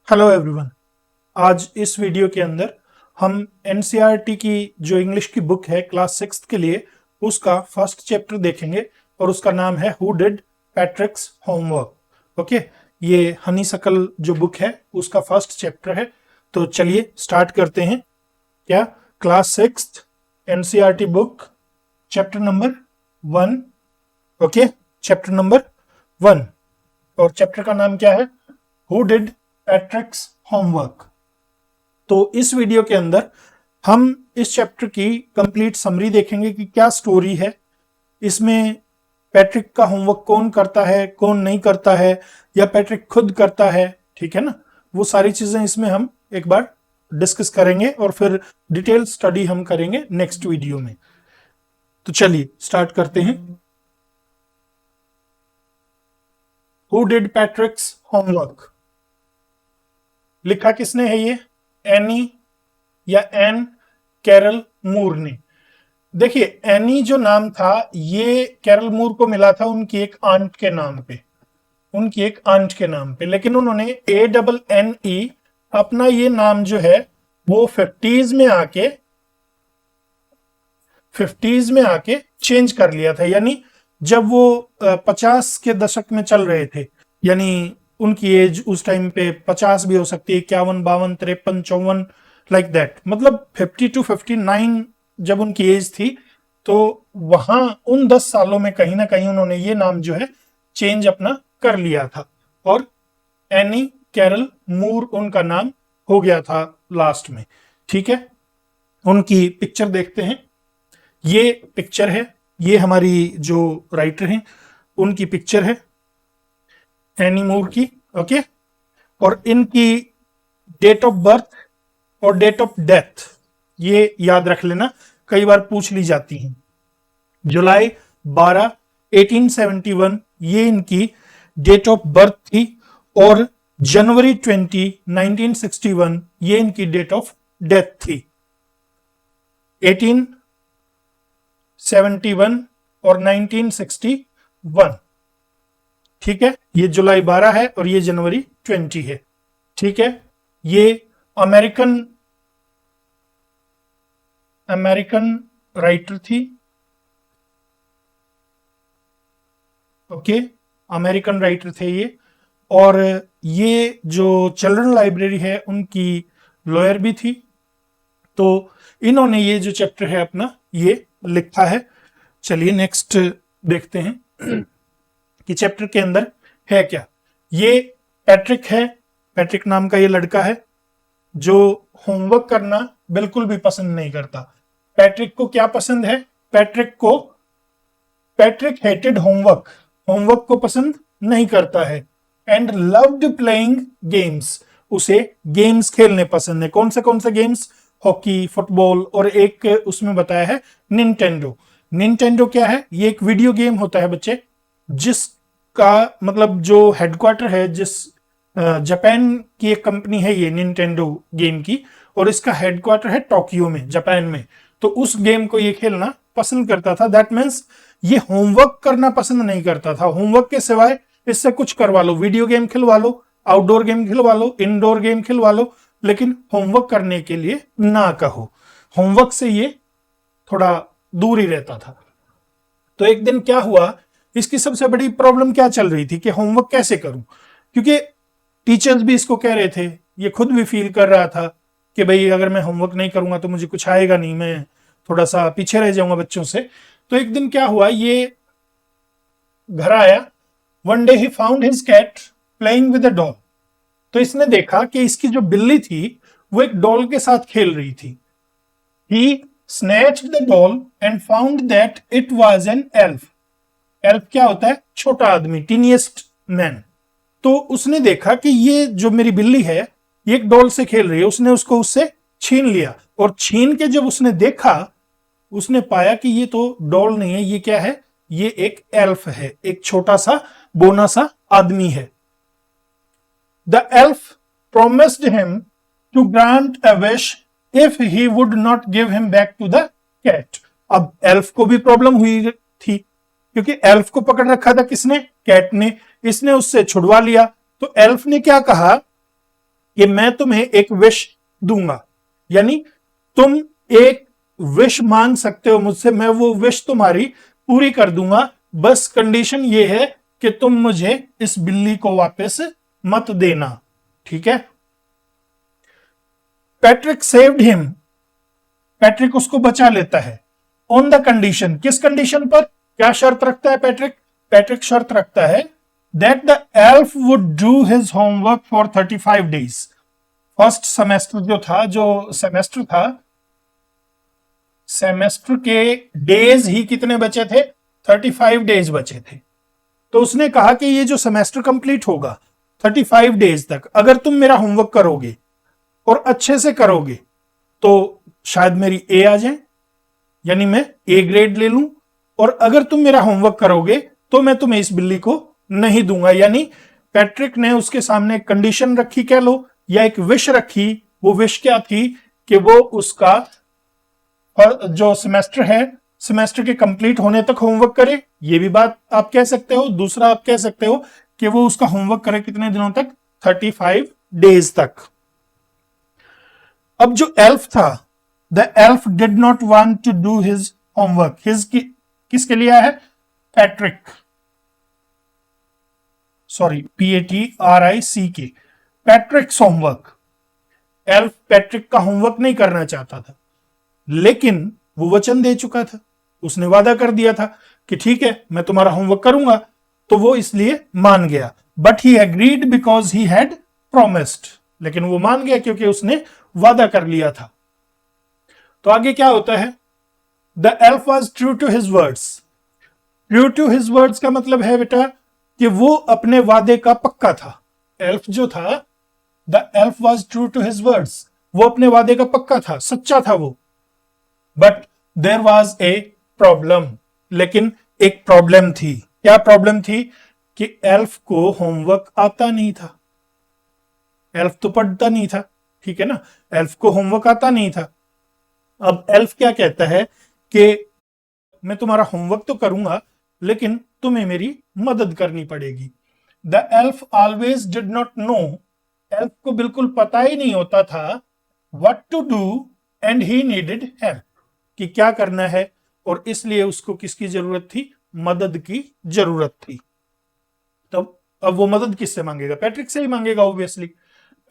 Hello everyone. आज इस video के अंदर हम एनसीईआरटी की जो इंग्लिश की बुक है क्लास 6 के लिए उसका फर्स्ट चैप्टर देखेंगे और उसका नाम है who did Patrick's homework. Okay, ये हनीसकल जो बुक है उसका फर्स्ट चैप्टर है। तो चलिए स्टार्ट करते हैं। क्या class 6 NCERT book chapter number 1। Okay, chapter number 1 और चैप्टर का नाम क्या है? Who did Patrick's homework. तो इस वीडियो के अंदर हम इस चैप्टर की कंप्लीट समरी देखेंगे कि क्या स्टोरी है इसमें, पैट्रिक का होमवर्क कौन करता है कौन नहीं करता है या पैट्रिक खुद करता है, ठीक है ना। वो सारी चीजें इसमें हम एक बार डिस्कस करेंगे और फिर डिटेल स्टडी हम करेंगे नेक्स्ट वीडियो में। तो चलिए स्टार्ट करते हैं। हु डिड पैट्रिक्स होमवर्क लिखा किसने है? ये एनी या एन कैरल मूर ने। देखिए, एनी जो नाम था ये कैरल मूर को मिला था उनकी एक आंट के नाम पे, लेकिन उन्होंने ANNE अपना ये नाम जो है वो 50s में आके चेंज कर लिया था। यानी जब वो 50 के दशक में चल रहे थे, यानी उनकी एज उस टाइम पे 50 भी हो सकती है, 51, 52, 53, 54 लाइक दैट, मतलब 50 to 59 जब उनकी एज थी तो वहां उन 10 सालों में कहीं ना कहीं उन्होंने ये नाम जो है चेंज अपना कर लिया था और एनी कैरल मूर उनका नाम हो गया था लास्ट में। ठीक है, उनकी पिक्चर देखते हैं। ये पिक्चर है, ये हमारी जो राइटर हैं उनकी पिक्चर है एनी मूर की। ओके, और इनकी डेट ऑफ बर्थ और डेट ऑफ डेथ ये याद रख लेना, कई बार पूछ ली जाती हैं। जुलाई 12, 1871 ये इनकी डेट ऑफ बर्थ थी और जनवरी 20, 1961 ये इनकी डेट ऑफ डेथ थी। 1871 और 1961, ठीक है। ये जुलाई 12 है और ये जनवरी 20 है, ठीक है। ये अमेरिकन राइटर थी। ओके, अमेरिकन राइटर थे ये, और ये जो चिल्ड्रन लाइब्रेरी है उनकी लॉयर भी थी। तो इन्होंने ये जो चैप्टर है अपना ये लिखा है। चलिए नेक्स्ट देखते हैं कि चैप्टर के अंदर है क्या। ये पैट्रिक है, पैट्रिक नाम का ये लड़का है जो होमवर्क करना बिल्कुल भी पसंद नहीं करता। पैट्रिक को क्या पसंद है? पैट्रिक हेटेड होमवर्क को पसंद नहीं करता है। एंड लव्ड प्लेइंग गेम्स, उसे गेम्स खेलने पसंद है। कौन से गेम्स? हॉकी, फुटबॉल, और एक उसमें बताया है निंटेंडो क्या है? ये एक वीडियो गेम होता है बच्चे, जिसका मतलब जो हेडक्वार्टर है, जिस जापान की एक कंपनी है ये निंटेंडो गेम की, और इसका हेडक्वार्टर है टोक्यो में, जापान में। तो उस गेम को ये खेलना पसंद करता था। दैट मीन्स ये होमवर्क करना पसंद नहीं करता था। होमवर्क के सिवाय इससे कुछ करवा लो, वीडियो गेम खिलवा लो, आउटडोर गेम खिलवा लो, इंडोर गेम खिलवा लो, लेकिन होमवर्क करने के लिए ना कहो। होमवर्क से ये थोड़ा दूर ही रहता था। तो एक दिन क्या हुआ, इसकी सबसे बड़ी प्रॉब्लम क्या चल रही थी कि होमवर्क कैसे करूं, क्योंकि टीचर्स भी इसको कह रहे थे, ये खुद भी फील कर रहा था कि भाई अगर मैं होमवर्क नहीं करूंगा तो मुझे कुछ आएगा नहीं, मैं थोड़ा सा पीछे रह जाऊंगा बच्चों से। तो एक दिन क्या हुआ, ये घर आया। One day he found his cat playing with a doll. तो इसने देखा कि इसकी जो बिल्ली थी वो एक डॉल के साथ खेल रही थी। ही snatched the doll and found that it was an elf. elf क्या होता है? छोटा आदमी, टीनिएस्ट मैन। तो उसने देखा कि ये जो मेरी बिल्ली है ये एक डॉल से खेल रही है। उसने उसको उससे छीन लिया, और छीन के जब उसने देखा उसने पाया कि ये तो डॉल नहीं है, ये क्या है? ये एक एल्फ है, एक छोटा सा बोना सा आदमी है। The elf promised him to grant a wish if he would not give him back to the cat. अब एल्फ को भी प्रॉब्लम हुई थी, क्योंकि एल्फ को पकड़ रखा था किसने? कैट ने। इसने उससे छुड़वा लिया। तो एल्फ ने क्या कहा कि मैं तुम्हें एक विश दूंगा, यानी तुम एक विश मांग सकते हो मुझसे, मैं वो विश तुम्हारी पूरी कर दूंगा, बस कंडीशन ये है कि तुम मुझे इस बिल्ली को वापस मत देना, ठीक है। पैट्रिक सेव्ड हिम, पैट्रिक उसको बचा लेता है, ऑन द कंडीशन, किस कंडीशन पर, क्या शर्त रखता है पैट्रिक, पैट्रिक शर्त रखता है that the elf would do his homework for 35 days. First semester जो था, जो सेमेस्टर था, सेमेस्टर के डेज ही कितने बचे थे, 35 डेज बचे थे। तो उसने कहा कि ये जो सेमेस्टर कंप्लीट होगा 35 डेज तक, अगर तुम मेरा होमवर्क करोगे और अच्छे से करोगे तो शायद मेरी ए आ जाए, यानी मैं ए ग्रेड ले लूं, और अगर तुम मेरा होमवर्क करोगे तो मैं तुम्हें इस बिल्ली को नहीं दूंगा। यानी पैट्रिक ने उसके सामने एक कंडीशन रखी कह लो, या एक विश रखी। वो विश क्या थी कि वो उसका जो सेमेस्टर है, सेमेस्टर के कंप्लीट होने तक होमवर्क करे, ये भी बात आप कह सकते हो। दूसरा आप कह सकते हो कि वो उसका होमवर्क करे कितने दिनों तक, 35 डेज तक। अब जो एल्फ था, the elf did not want to do his homework, किसके लिए है, Patrick, sorry PATRIC, Patrick's homework. Elf Patrick का होमवर्क नहीं करना चाहता था, लेकिन वो वचन दे चुका था, उसने वादा कर दिया था कि ठीक है मैं तुम्हारा होमवर्क करूंगा, तो वो इसलिए मान गया। But he agreed because he had promised, लेकिन वो मान गया क्योंकि उसने वादा कर लिया था। तो आगे क्या होता है, the elf was true to his words. True to his words का मतलब है बेटा कि वो अपने वादे का पक्का था। एल्फ जो था, the elf was true to his words, वो अपने वादे का पक्का था, सच्चा था वो। But there was a problem, लेकिन एक प्रॉब्लम थी। क्या प्रॉब्लम थी, कि एल्फ को होमवर्क आता नहीं था। एल्फ तो पढ़ता नहीं था, ठीक है ना, एल्फ को होमवर्क आता नहीं था। अब एल्फ क्या कहता है कि मैं तुम्हारा होमवर्क तो करूंगा, लेकिन तुम्हें मेरी मदद करनी पड़ेगी। The elf always did not know, elf को बिल्कुल पता ही नहीं होता था what to do and he needed help, कि क्या करना है, और इसलिए उसको किसकी जरूरत थी, मदद की जरूरत थी। तो अब वो मदद किससे मांगेगा, पैट्रिक से ही मांगेगा obviously.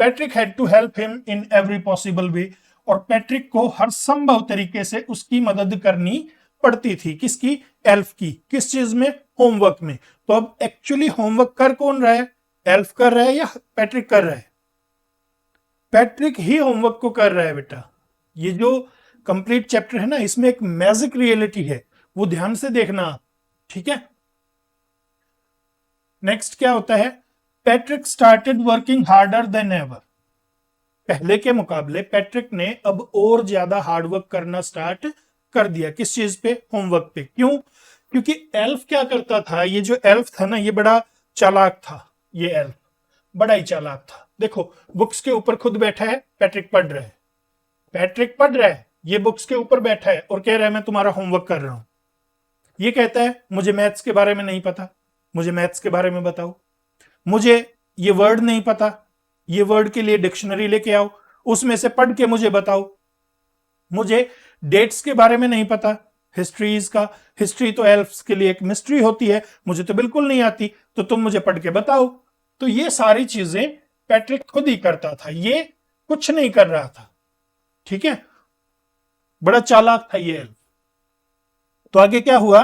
Patrick had to help him in every possible way, और पैट्रिक को हर संभव तरीके से उसकी मदद करनी पड़ती थी, किसकी, एल्फ की। किस चीज में, होमवर्क में। तो अब एक्चुअली होमवर्क कर कौन रहा है, एल्फ कर रहा है या पैट्रिक कर रहा है, पैट्रिक ही होमवर्क को कर रहा है बेटा। ये जो कंप्लीट चैप्टर है ना, इसमें एक मैजिक रियलिटी है, वो ध्यान से देखना, ठीक है। नेक्स्ट क्या होता है, Patrick started working harder than ever. पहले के मुकाबले पैट्रिक ने अब और ज्यादा हार्डवर्क करना स्टार्ट कर दिया, किस चीज पे, होमवर्क पे। क्यों, क्योंकि एल्फ क्या करता था, ये जो एल्फ था ना, ये बड़ा चालाक था। ये एल्फ बड़ा ही चालाक था। देखो बुक्स के ऊपर खुद बैठा है, पैट्रिक पढ़ रहा है, पैट्रिक पढ़ रहा है, ये बुक्स के ऊपर बैठा है और कह रहा है मैं तुम्हारा होमवर्क कर रहा हूं। ये कहता है मुझे मैथ्स के बारे में नहीं पता, मुझे मैथ्स के बारे में बताओ, मुझे ये वर्ड नहीं पता, ये वर्ड के लिए डिक्शनरी लेके आओ, उसमें से पढ़ के मुझे बताओ, मुझे डेट्स के बारे में नहीं पता, हिस्ट्रीज का, हिस्ट्री तो एल्फ्स के लिए एक मिस्ट्री होती है, मुझे तो बिल्कुल नहीं आती, तो तुम मुझे पढ़ के बताओ। तो ये सारी चीजें पैट्रिक खुद ही करता था, ये कुछ नहीं कर रहा था, ठीक है, बड़ा चालाक था ये एल्फ। तो आगे क्या हुआ,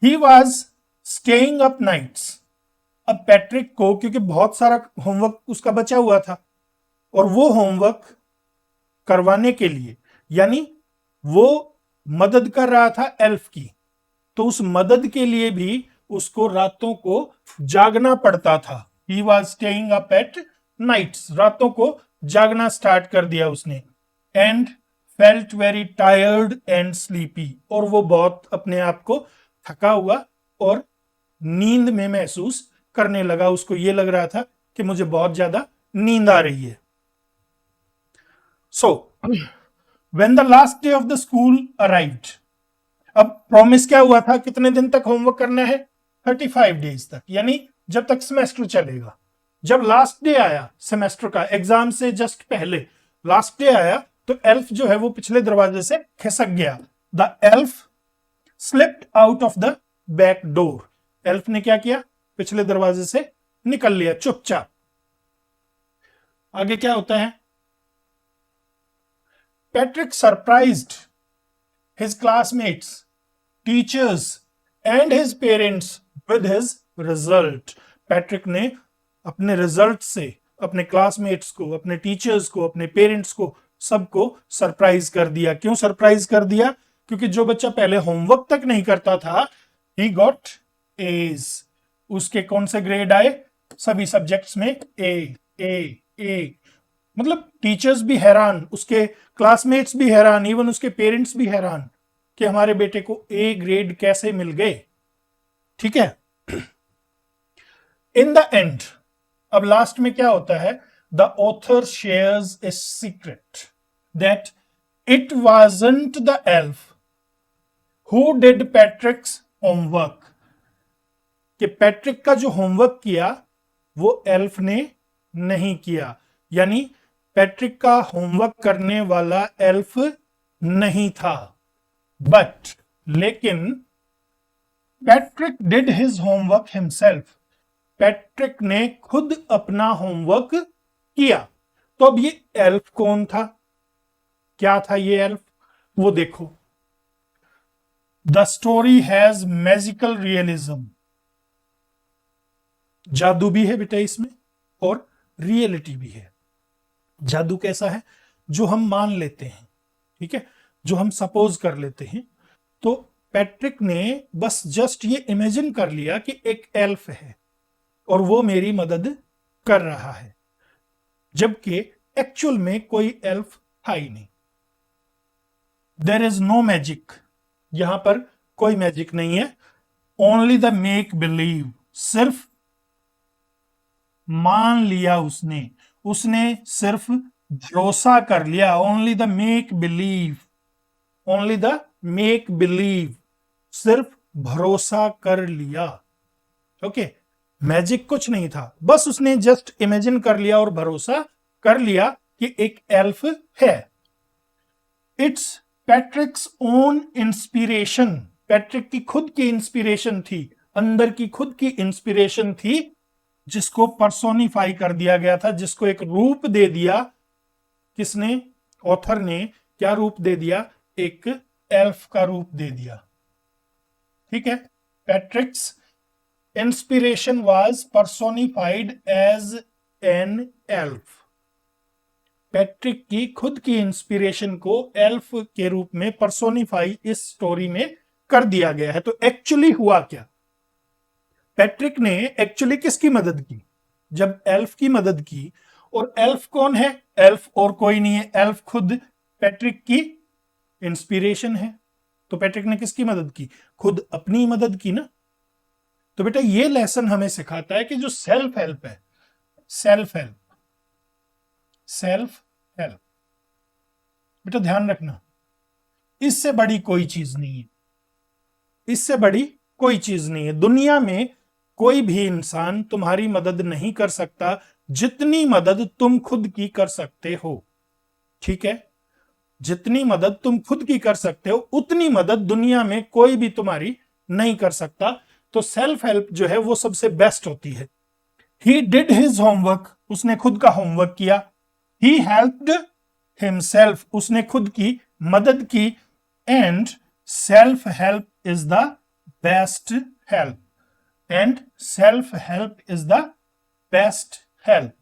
he was staying up nights. अब पैट्रिक को क्योंकि बहुत सारा होमवर्क उसका बचा हुआ था, और वो होमवर्क करवाने के लिए, यानी वो मदद कर रहा था एल्फ की, तो उस मदद के लिए भी उसको रातों को जागना पड़ता था। He was staying up at nights, रातों को जागना स्टार्ट कर दिया उसने। And felt very tired and sleepy, और वो बहुत अपने आप को थका हुआ और नींद में महसूस करने लगा। उसको ये लग रहा था कि मुझे बहुत ज्यादा नींद आ रही है। So when the last day of the school arrived, अब प्रॉमिस क्या हुआ था, कितने दिन तक होमवर्क करना है, 35 डेज तक, यानी जब तक सेमेस्टर चलेगा। जब लास्ट डे आया सेमेस्टर का, एग्जाम से जस्ट पहले लास्ट डे आया, तो एल्फ जो है वो पिछले दरवाजे से खिसक गया। The elf slipped out of the back door. Elf ने क्या किया? पिछले दरवाजे से निकल लिया चुपचाप। आगे क्या होता है? Patrick surprised his classmates, teachers and his parents with his result. Patrick ने अपने रिजल्ट से अपने क्लासमेट्स को, अपने टीचर्स को, अपने पेरेंट्स को, सबको सरप्राइज कर दिया। क्यों सरप्राइज कर दिया? क्योंकि जो बच्चा पहले होमवर्क तक नहीं करता था, ही गॉट एज। उसके कौन से ग्रेड आए? सभी सब्जेक्ट्स में ए ए ए। मतलब टीचर्स भी हैरान, उसके क्लासमेट्स भी हैरान, इवन उसके पेरेंट्स भी हैरान कि हमारे बेटे को ए ग्रेड कैसे मिल गए। ठीक है। इन द एंड, अब लास्ट में क्या होता है? The author shares a secret that it wasn't the elf who did Patrick's homework. कि पैट्रिक का जो होमवर्क किया वो एल्फ ने नहीं किया, यानी पैट्रिक का होमवर्क करने वाला एल्फ नहीं था। बट लेकिन Patrick did his homework himself. Patrick ने खुद अपना होमवर्क किया। तो अब ये एल्फ कौन था? क्या था ये एल्फ? वो देखो। The story has magical realism. जादू भी है बेटा इसमें और रियलिटी भी है। जादू कैसा है? जो हम मान लेते हैं, ठीक है, जो हम सपोज कर लेते हैं। तो पैट्रिक ने बस जस्ट ये इमेजिन कर लिया कि एक एल्फ है और वो मेरी मदद कर रहा है, जबकि एक्चुअल में कोई एल्फ था ही नहीं। देयर इज नो मैजिक, यहां पर कोई मैजिक नहीं है। ओनली द मेक बिलीव, सिर्फ मान लिया उसने सिर्फ भरोसा कर लिया। Only the make believe, only the make believe, सिर्फ भरोसा कर लिया। ओके, मैजिक कुछ नहीं था, बस उसने जस्ट इमेजिन कर लिया और भरोसा कर लिया कि एक एल्फ है। इट्स पैट्रिक्स ओन इंस्पिरेशन, पैट्रिक की खुद की इंस्पिरेशन थी, अंदर की खुद की इंस्पिरेशन थी, जिसको पर्सोनिफाई कर दिया गया था, जिसको एक रूप दे दिया। किसने? ऑथर ने क्या रूप दे दिया? एक एल्फ का रूप दे दिया। ठीक है। Patrick's inspiration was personified as an elf. Patrick की खुद की इंस्पिरेशन को एल्फ के रूप में पर्सोनिफाई इस स्टोरी में कर दिया गया है। तो एक्चुअली हुआ क्या? पैट्रिक ने एक्चुअली किसकी मदद की? जब एल्फ की मदद की। और एल्फ कौन है? एल्फ और कोई नहीं है, एल्फ खुद पैट्रिक की इंस्पिरेशन है। तो पैट्रिक ने किसकी मदद की? खुद अपनी मदद की ना। तो बेटा ये लेसन हमें सिखाता है कि जो सेल्फ हेल्प है, सेल्फ हेल्प, सेल्फ हेल्प, बेटा ध्यान रखना, इससे बड़ी कोई चीज नहीं है, इससे बड़ी कोई चीज नहीं है। दुनिया में कोई भी इंसान तुम्हारी मदद नहीं कर सकता जितनी मदद तुम खुद की कर सकते हो। ठीक है, जितनी मदद तुम खुद की कर सकते हो उतनी मदद दुनिया में कोई भी तुम्हारी नहीं कर सकता। तो सेल्फ हेल्प जो है वो सबसे बेस्ट होती है। ही डिड हिज होमवर्क, उसने खुद का होमवर्क किया। ही हेल्प्ड हिमसेल्फ, उसने खुद की मदद की। And self help is the best help, and self help is the best help.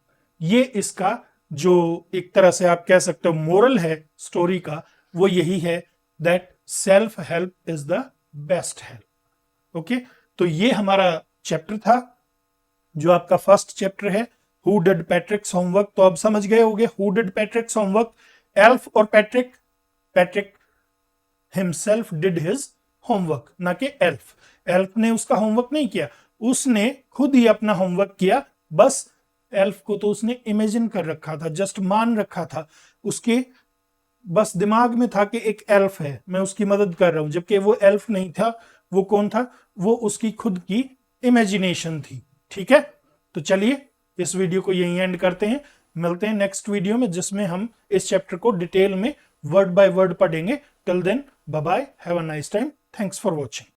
ये इसका जो एक तरह से आप कह सकते हो मोरल है स्टोरी का, वो यही है that self help is the best help. Okay, तो ये हमारा चैप्टर था जो आपका फर्स्ट चैप्टर है, हु डिड पैट्रिक्स होमवर्क। तो अब समझ गए होंगे who did Patrick's homework, elf और Patrick. Patrick himself did his homework, ना कि एल्फ। एल्फ ने उसका होमवर्क नहीं किया, उसने खुद ही अपना होमवर्क किया। बस एल्फ को तो उसने इमेजिन कर रखा था, जस्ट मान रखा था, उसके बस दिमाग में था कि एक एल्फ है, मैं उसकी मदद कर रहा हूं, जबकि वो एल्फ नहीं था। वो कौन था? वो उसकी खुद की इमेजिनेशन थी। ठीक है, तो चलिए इस वीडियो को यहीं एंड करते हैं। मिलते हैं नेक्स्ट वीडियो में जिसमें हम इस चैप्टर को डिटेल में वर्ड बाय वर्ड पढ़ेंगे। Till then bye bye, have a nice time, thanks for watching.